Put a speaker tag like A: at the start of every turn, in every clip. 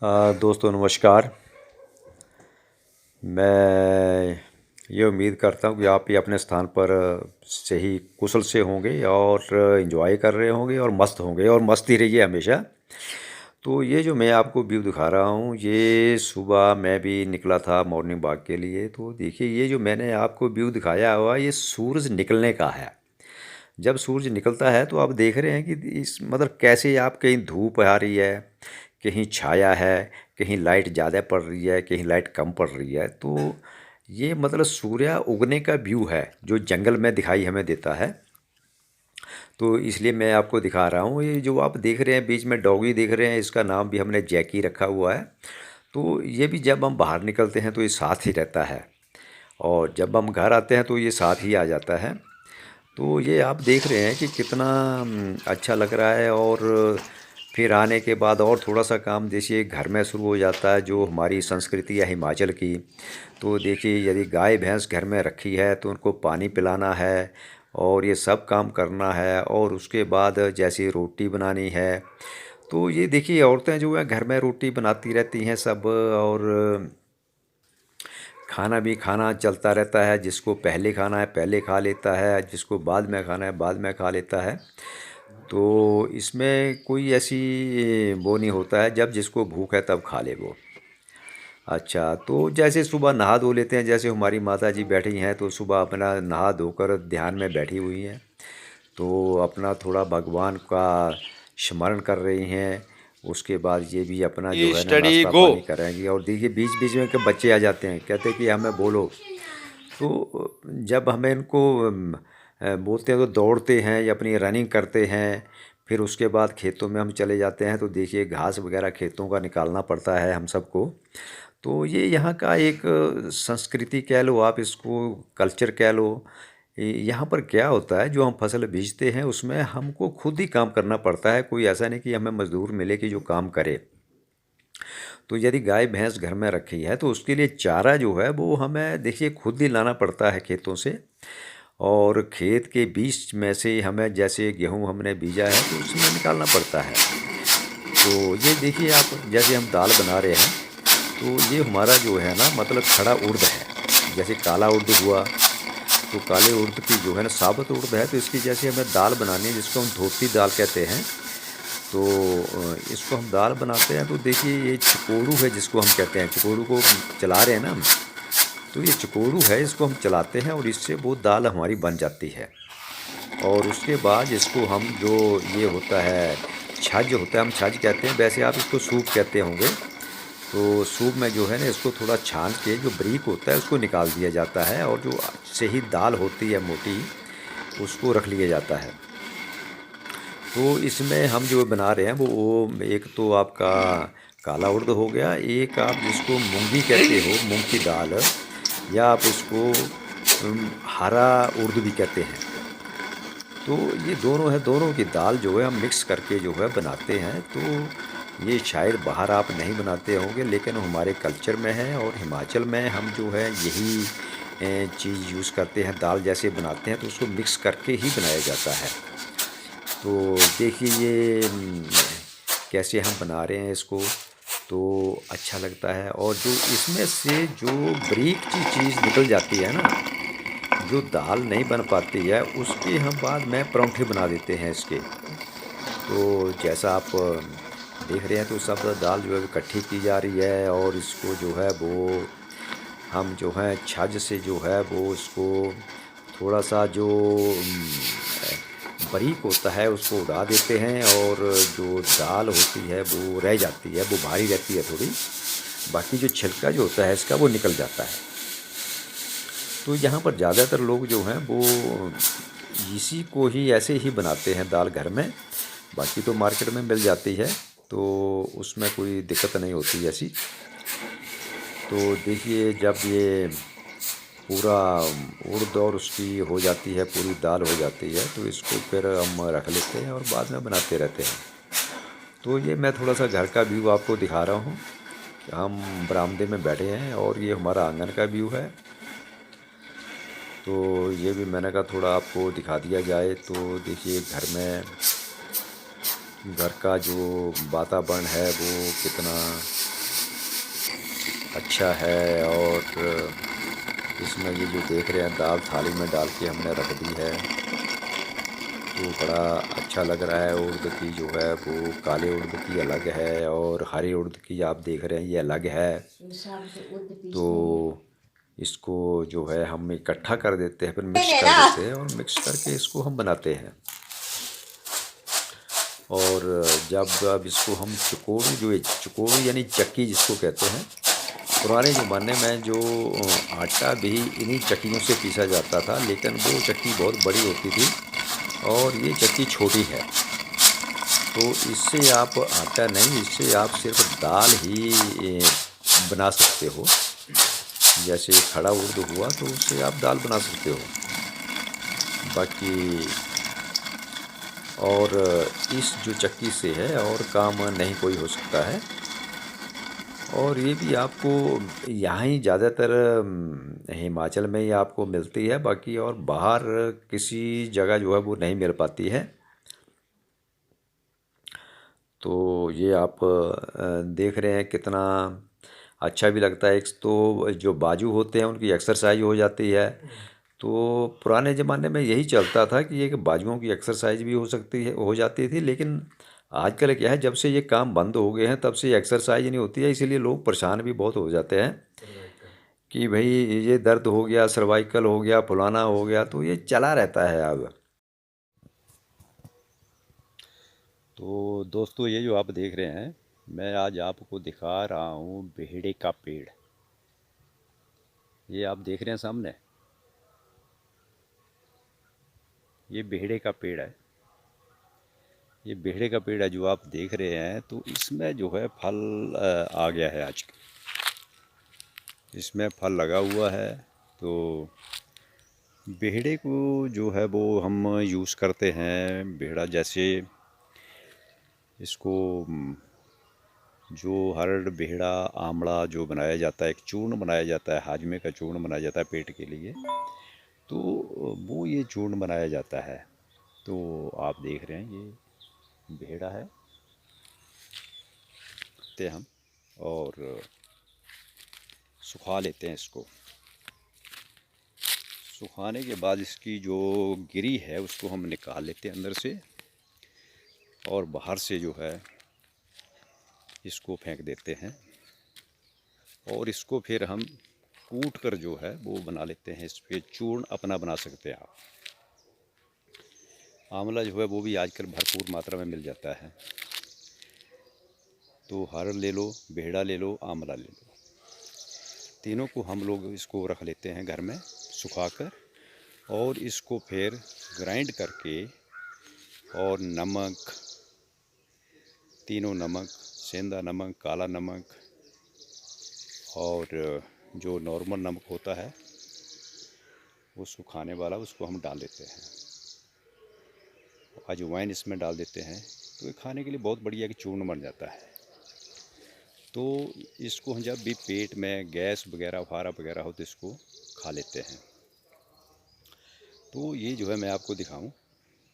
A: दोस्तों नमस्कार। मैं ये उम्मीद करता हूँ कि आप भी अपने स्थान पर सही कुशल से होंगे और एंजॉय कर रहे होंगे और मस्त होंगे और मस्त ही रहिए हमेशा। तो ये जो मैं आपको व्यू दिखा रहा हूँ, ये सुबह मैं भी निकला था मॉर्निंग वॉक के लिए। तो देखिए, ये जो मैंने आपको व्यू दिखाया हुआ, ये सूरज निकलने का है। जब सूरज निकलता है तो आप देख रहे हैं कि इस मतलब कैसे आप कहीं धूप आ रही है, कहीं छाया है, कहीं लाइट ज़्यादा पड़ रही है, कहीं लाइट कम पड़ रही है। तो ये मतलब सूर्य उगने का व्यू है जो जंगल में दिखाई हमें देता है। तो इसलिए मैं आपको दिखा रहा हूँ। ये जो आप देख रहे हैं बीच में डॉगी देख रहे हैं, इसका नाम भी हमने जैकी रखा हुआ है। तो ये भी जब हम बाहर निकलते हैं तो ये साथ ही रहता है, और जब हम घर आते हैं तो ये साथ ही आ जाता है। तो ये आप देख रहे हैं कि कितना अच्छा लग रहा है। और फिर आने के बाद और थोड़ा सा काम देखिए घर में शुरू हो जाता है, जो हमारी संस्कृति है हिमाचल की। तो देखिए, यदि गाय भैंस घर में रखी है तो उनको पानी पिलाना है और ये सब काम करना है। और उसके बाद जैसे रोटी बनानी है, तो ये देखिए औरतें जो है घर में रोटी बनाती रहती हैं सब। और खाना भी खाना चलता रहता है, जिसको पहले खाना है पहले खा लेता है, जिसको बाद में खाना है बाद में खा लेता है। तो इसमें कोई ऐसी वो नहीं होता है, जब जिसको भूख है तब खा ले वो। अच्छा, तो जैसे सुबह नहा धो लेते हैं, जैसे हमारी माता जी बैठी हैं तो सुबह अपना नहा धोकर ध्यान में बैठी हुई हैं। तो अपना थोड़ा भगवान का स्मरण कर रही हैं। उसके बाद ये भी अपना जो है ना
B: स्टडी
A: नाश्ता
B: गो।
A: पानी करेंगी। और देखिए बीच बीच में के बच्चे आ जाते हैं, कहते हैं कि हमें बोलो। तो जब हमें इनको बोलते हैं तो दौड़ते हैं या अपनी रनिंग करते हैं। फिर उसके बाद खेतों में हम चले जाते हैं, तो देखिए घास वगैरह खेतों का निकालना पड़ता है हम सबको। तो ये यहाँ का एक संस्कृति कह लो, आप इसको कल्चर कह लो। यहाँ पर क्या होता है, जो हम फसल बीजते हैं उसमें हमको खुद ही काम करना पड़ता है। कोई ऐसा नहीं कि हमें मजदूर मिले कि जो काम करे। तो यदि गाय भैंस घर में रखी है तो उसके लिए चारा जो है वो हमें देखिए खुद ही लाना पड़ता है खेतों से। और खेत के बीच में से हमें, जैसे गेहूँ हमने बीजा है तो उसमें निकालना पड़ता है। तो ये देखिए आप, जैसे हम दाल बना रहे हैं तो ये हमारा जो है ना मतलब खड़ा उड़द है। जैसे काला उड़द हुआ, तो काले उड़द की जो है ना साबुत उड़द है, तो इसकी जैसे हमें दाल बनानी है जिसको हम धोती दाल कहते हैं। तो इसको हम दाल बनाते हैं। तो देखिए ये चकोड़ू है जिसको हम कहते हैं, चकोड़ू को चला रहे हैं ना हम। तो ये चकोड़ू है, इसको हम चलाते हैं और इससे वो दाल हमारी बन जाती है। और उसके बाद इसको हम जो ये होता है छाछ होता है, हम छाछ कहते हैं, वैसे आप इसको सूप कहते होंगे। तो सूप में जो है ना इसको थोड़ा छान के जो बारीक होता है उसको निकाल दिया जाता है, और जो सही दाल होती है मोटी उसको रख लिया जाता है। तो इसमें हम जो बना रहे हैं वो एक तो आपका काला उड़द हो गया, एक आप जिसको मूंगी कहते हो, मूंग की दाल, या आप उसको हरा उड़द भी कहते हैं। तो ये दोनों है, दोनों की दाल जो है हम मिक्स करके जो है बनाते हैं। तो ये शायद बाहर आप नहीं बनाते होंगे, लेकिन हमारे कल्चर में है और हिमाचल में हम जो है यही चीज़ यूज़ करते हैं। दाल जैसे बनाते हैं तो उसको मिक्स करके ही बनाया जाता है। तो देखिए ये कैसे हम बना रहे हैं इसको, तो अच्छा लगता है। और जो इसमें से जो बारीक सी चीज़ निकल जाती है ना, जो दाल नहीं बन पाती है, उसके हम बाद में परांठे बना देते हैं इसके। तो जैसा आप देख रहे हैं, तो सब दाल जो है इकट्ठी की जा रही है और इसको जो है वो हम जो है छाछ से जो है वो उसको थोड़ा सा जो बारीक होता है उसको उड़ा देते हैं, और जो दाल होती है वो रह जाती है, वो भारी रहती है थोड़ी। बाकी जो छिलका जो होता है इसका वो निकल जाता है। तो यहाँ पर ज़्यादातर लोग जो हैं वो इसी को ही ऐसे ही बनाते हैं दाल घर में। बाकी तो मार्केट में मिल जाती है, तो उसमें कोई दिक्कत नहीं होती ऐसी। तो देखिए जब ये पूरा उड़द और उसकी हो जाती है, पूरी दाल हो जाती है, तो इसको फिर हम रख लेते हैं और बाद में बनाते रहते हैं। तो ये मैं थोड़ा सा घर का व्यू आपको दिखा रहा हूँ। हम बरामदे में बैठे हैं और ये हमारा आंगन का व्यू है। तो ये भी मैंने कहा थोड़ा आपको दिखा दिया जाए। तो देखिए घर में घर का जो वातावरण है वो कितना अच्छा है। और इसमें ये जो देख रहे हैं दाल थाली में डाल के हमने रख दी है, तो बड़ा अच्छा लग रहा है। उड़द की जो है वो काले उड़द की अलग है और हरे उड़द की आप देख रहे हैं ये अलग है। तो इसको जो है हम इकट्ठा कर देते हैं, फिर मिक्स कर देते हैं और मिक्स करके इसको हम बनाते हैं। और जब अब इसको हम चकोड़ू जो है, चकोड़ू यानी चक्की जिसको कहते हैं, पुराने ज़माने में जो आटा भी इन्हीं चक्कियों से पीसा जाता था, लेकिन वो चक्की बहुत बड़ी होती थी और ये चक्की छोटी है। तो इससे आप आटा नहीं, इससे आप सिर्फ दाल ही बना सकते हो। जैसे खड़ा उड़द हुआ तो उससे आप दाल बना सकते हो। बाकी और इस जो चक्की से है और काम नहीं कोई हो सकता है। और ये भी आपको यहाँ ही ज़्यादातर हिमाचल में ही आपको मिलती है, बाकी और बाहर किसी जगह जो है वो नहीं मिल पाती है। तो ये आप देख रहे हैं कितना अच्छा भी लगता है। एक तो जो बाजू होते हैं उनकी एक्सरसाइज हो जाती है। तो पुराने ज़माने में यही चलता था कि एक बाजुओं की एक्सरसाइज भी हो सकती है, हो जाती थी। लेकिन आजकल क्या है, जब से ये काम बंद हो गए हैं तब से एक्सरसाइज नहीं होती है, इसीलिए लोग परेशान भी बहुत हो जाते हैं कि भाई ये दर्द हो गया, सर्वाइकल हो गया, फलाना हो गया, तो ये चला रहता है अब। तो दोस्तों ये जो आप देख रहे हैं, मैं आज आपको दिखा रहा हूँ बेहड़े का पेड़। ये आप देख रहे हैं सामने, ये बेहड़े का पेड़ है। ये बेहड़े का पेड़ है जो आप देख रहे हैं। तो इसमें जो है फल आ गया है आज, इसमें फल लगा हुआ है। तो बेहड़े को जो है वो हम यूज़ करते हैं। बेहड़ा जैसे इसको जो हरड़ बेहड़ा आमड़ा जो बनाया जाता है, एक चूर्ण बनाया जाता है, हाजमे का चूर्ण बनाया जाता है पेट के लिए, तो वो ये चूर्ण बनाया जाता है। तो आप देख रहे हैं ये बेहड़ा है, ते हम और सुखा लेते हैं इसको। सुखाने के बाद इसकी जो गिरी है उसको हम निकाल लेते हैं अंदर से, और बाहर से जो है इसको फेंक देते हैं। और इसको फिर हम कूट कर जो है वो बना लेते हैं। इस पर चूर्ण अपना बना सकते हैं आप। आंवला जो है वो भी आजकल भरपूर मात्रा में मिल जाता है। तो हरड़ ले लो, बेहड़ा ले लो, आंवला ले लो, तीनों को हम लोग इसको रख लेते हैं घर में सुखाकर। और इसको फिर ग्राइंड करके, और नमक, तीनों नमक, सेंधा नमक, काला नमक और जो नॉर्मल नमक होता है वो सुखाने वाला, उसको हम डाल देते हैं। अजवाइन इसमें डाल देते हैं, तो ये खाने के लिए बहुत बढ़िया कि चूर्ण बन जाता है। तो इसको हम जब भी पेट में गैस वगैरह फारा वगैरह हो तो इसको खा लेते हैं। तो ये जो है मैं आपको दिखाऊं,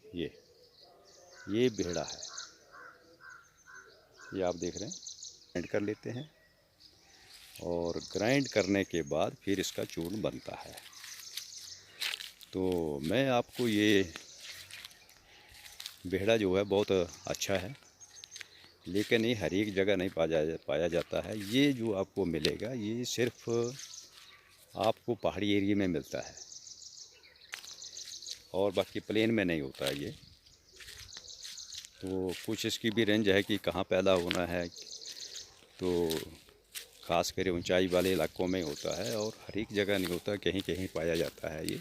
A: ये बेहड़ा है, ये आप देख रहे हैं। ग्राइंड कर लेते हैं और ग्राइंड करने के बाद फिर इसका चूर्ण बनता है। तो मैं आपको ये बेहड़ा जो है बहुत अच्छा है, लेकिन ये हर एक जगह नहीं पाया जाता है। ये जो आपको मिलेगा ये सिर्फ आपको पहाड़ी एरिया में मिलता है, और बाकी प्लेन में नहीं होता है ये। तो कुछ इसकी भी रेंज है कि कहाँ पैदा होना है, तो ख़ास कर ऊंचाई वाले इलाकों में होता है और हर एक जगह नहीं होता, कहीं कहीं पाया जाता है ये।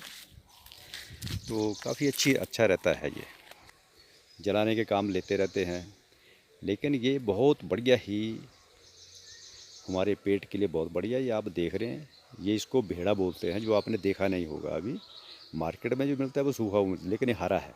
A: तो काफ़ी अच्छा रहता है ये, जलाने के काम लेते रहते हैं। लेकिन ये बहुत बढ़िया ही हमारे पेट के लिए बहुत बढ़िया। ये आप देख रहे हैं, ये इसको भेड़ा बोलते हैं, जो आपने देखा नहीं होगा अभी। मार्केट में जो मिलता है वो सूखा हुआ, लेकिन ये हरा है।